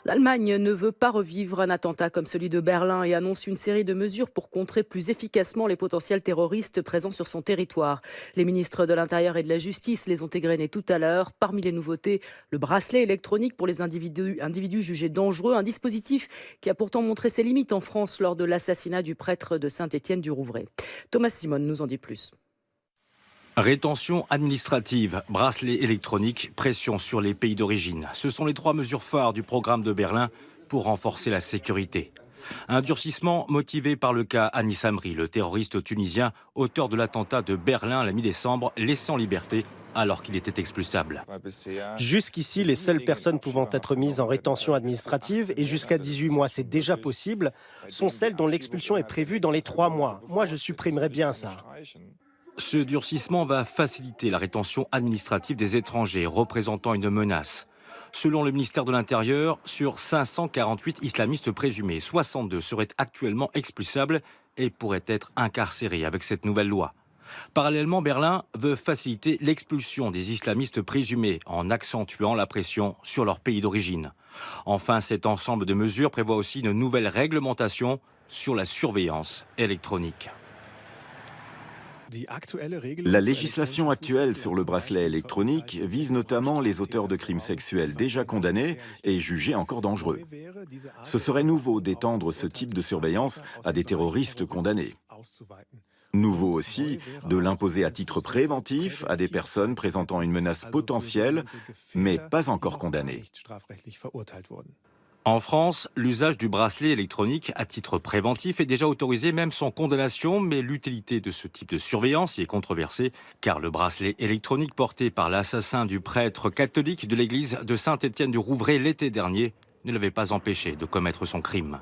L'Allemagne ne veut pas revivre un attentat comme celui de Berlin et annonce une série de mesures pour contrer plus efficacement les potentiels terroristes présents sur son territoire. Les ministres de l'Intérieur et de la Justice les ont égrenés tout à l'heure. Parmi les nouveautés, le bracelet électronique pour les individus jugés dangereux, un dispositif qui a pourtant montré ses limites en France lors de l'assassinat du prêtre de Saint-Étienne-du-Rouvray. Thomas Simone nous en dit plus. Rétention administrative, bracelet électronique, pression sur les pays d'origine. Ce sont les trois mesures phares du programme de Berlin pour renforcer la sécurité. Un durcissement motivé par le cas Anis Amri, le terroriste tunisien, auteur de l'attentat de Berlin à la mi-décembre, laissé en liberté alors qu'il était expulsable. Jusqu'ici, les seules personnes pouvant être mises en rétention administrative, et jusqu'à 18 mois c'est déjà possible, sont celles dont l'expulsion est prévue dans les 3 mois. Moi, je supprimerais bien ça. Ce durcissement va faciliter la rétention administrative des étrangers représentant une menace. Selon le ministère de l'Intérieur, sur 548 islamistes présumés, 62 seraient actuellement expulsables et pourraient être incarcérés avec cette nouvelle loi. Parallèlement, Berlin veut faciliter l'expulsion des islamistes présumés en accentuant la pression sur leur pays d'origine. Enfin, cet ensemble de mesures prévoit aussi une nouvelle réglementation sur la surveillance électronique. La législation actuelle sur le bracelet électronique vise notamment les auteurs de crimes sexuels déjà condamnés et jugés encore dangereux. Ce serait nouveau d'étendre ce type de surveillance à des terroristes condamnés. Nouveau aussi de l'imposer à titre préventif à des personnes présentant une menace potentielle, mais pas encore condamnées. En France, l'usage du bracelet électronique à titre préventif est déjà autorisé, même sans condamnation, mais l'utilité de ce type de surveillance y est controversée, car le bracelet électronique porté par l'assassin du prêtre catholique de l'église de Saint-Étienne-du-Rouvray l'été dernier ne l'avait pas empêché de commettre son crime.